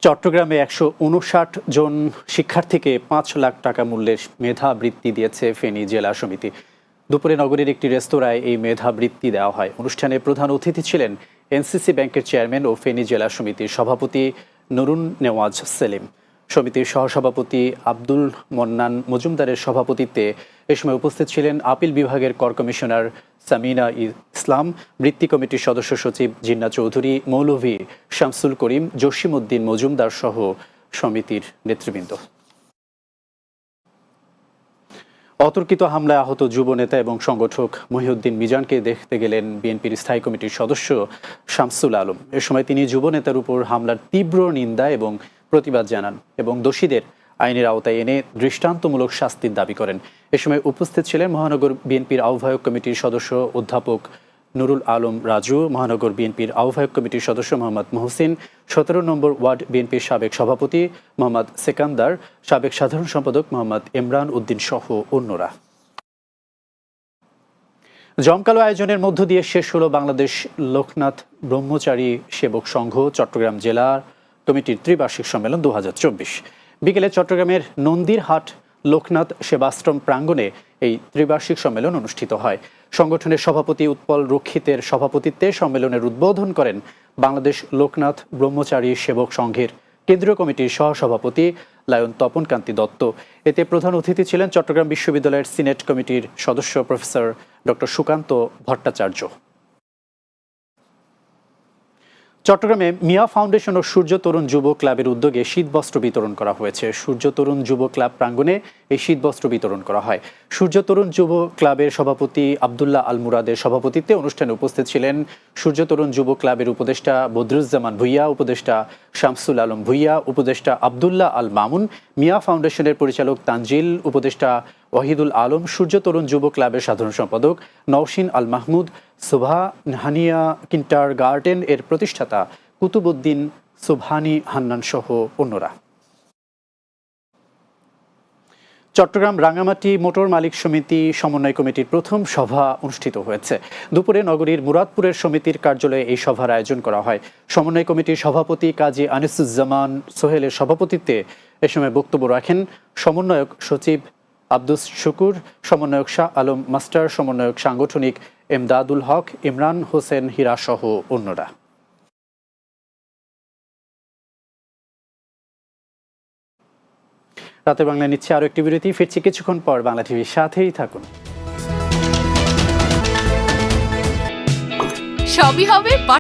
চট্টগ্রামে ১৫৯ জন শিক্ষার্থীকে ৫ লাখ টাকা মূল্যের মেধাবৃত্তি দিয়েছে ফেনী জেলা সমিতি। দুপুরে নগরীর একটি রেস্তোরাঁয় এই মেধাবৃত্তি দেওয়া হয়। অনুষ্ঠানে প্রধান অতিথি ছিলেন এনসিসি ব্যাংকের চেয়ারম্যান ও ফেনী জেলা সমিতির সভাপতি নুরুন নেওয়াজ সেলিম। সমিতির সহসভাপতি আব্দুল মন্নান মজুমদারের সভাপতিত্বে এ সময় উপস্থিত ছিলেন আপিল বিভাগের কর কমিশনার সামিনা ইসলাম, বৃত্তি কমিটির সদস্য সচিব জিন্না চৌধুরী, মৌলভী শামসুল করিম, জসিমউদ্দিন মজুমদার সহ সমিতির নেতৃবৃন্দ। অতর্কিত হামলায় আহত যুব নেতা এবং সংগঠক মহিউদ্দিন মিজানকে দেখতে গেলেন বিএনপির স্থায়ী কমিটির সদস্য শামসুল আলম। এ সময় তিনি যুব নেতার উপর হামলার তীব্র নিন্দা এবং প্রতিবাদ জানান এবং দোষীদের আইনের আওতায় এনে দৃষ্টান্তমূলক শাস্তির দাবি করেন। এ সময় উপস্থিত ছিলেন মহানগর বিএনপির আহ্বায়ক কমিটির সদস্য অধ্যাপক নুরুল আলম রাজু, মহানগর বিএনপির আহ্বায়ক কমিটির সদস্য মোহাম্মদ মহসিন, ১৭ নম্বর ওয়ার্ড বিএনপির সাবেক সভাপতি মোহাম্মদ সেকান্দার, সাবেক সাধারণ সম্পাদক মোহাম্মদ ইমরান উদ্দিন সহ অন্যরা। জমকালো আয়োজনের মধ্য দিয়ে শেষ হলো বাংলাদেশ লোকনাথ ব্রহ্মচারী সেবক সংঘ চট্টগ্রাম জেলা কমিটির ত্রিবার্ষিক সম্মেলন ২০২৪। বিকেলে চট্টগ্রামের নন্দীরহাট লোকনাথ সেবাশ্রম প্রাঙ্গণে এই ত্রিবার্ষিক সম্মেলন অনুষ্ঠিত হয়। সংগঠনের সভাপতি উৎপল রক্ষিতের সভাপতিত্বে সম্মেলনের উদ্বোধন করেন বাংলাদেশ লোকনাথ ব্রহ্মচারী সেবক সংঘের কেন্দ্রীয় কমিটির সহসভাপতি লায়ন তপন কান্তি দত্ত। এতে প্রধান অতিথি ছিলেন চট্টগ্রাম বিশ্ববিদ্যালয়ের সিনেট কমিটির সদস্য প্রফেসর ডক্টর সুকান্ত ভট্টাচার্য। চট্টগ্রামে মিয়া ফাউন্ডেশন ও সূর্য তরুণ যুব ক্লাবের উদ্যোগে শীতবস্ত্র বিতরণ করা হয়েছে। সূর্য তরুণ যুব ক্লাব প্রাঙ্গণে এই শীতবস্ত্র বিতরণ করা হয়। সূর্য তরুণ যুব ক্লাবের সভাপতি আবদুল্লাহ আল মুরাদের সভাপতিত্বে অনুষ্ঠানে উপস্থিত ছিলেন সূর্য তরুণ যুব ক্লাবের উপদেষ্টা বদরুজ্জামান ভুইয়া, উপদেষ্টা শামসুল আলম ভুইয়া, উপদেষ্টা আবদুল্লাহ আল মামুন, মিয়া ফাউন্ডেশনের পরিচালক তানজিল, উপদেষ্টা ওয়াহিদুল আলম, সূর্য তরুণ যুব ক্লাবের সাধারণ সম্পাদক নওশিন আল মাহমুদ, সুবহানিয়া কিন্টার গার্ডেন এর প্রতিষ্ঠাতা কুতুবউদ্দিন সুবহানি হান্নান সহ অন্যরা। চট্টগ্রাম রাঙামাটি মোটর মালিক সমিতি সমন্বয় কমিটির প্রথম সভা অনুষ্ঠিত হয়েছে। দুপুরে নগরীর মুরাদপুরের সমিতির কার্যালয়ে এই সভার আয়োজন করা হয়। সমন্বয় কমিটির সভাপতি কাজী আনিসুজ্জামান সোহেলের সভাপতিত্বে এ সময় বক্তব্য রাখেন সমন্বয়ক সচিব আব্দুস শুকুর, সমন্বয়ক শাহ আলম মাস্টার, সমন্বয়ক সাংগঠনিক এমদাদুল হক, ইমরান হোসেন হীরা সহ অন্যরা। রাতে বাংলায় নিচ্ছে আরো একটি বিরতি, ফিরছি কিছুক্ষণ পর। বাংলা টিভির সাথেই থাকুন। সবই হবে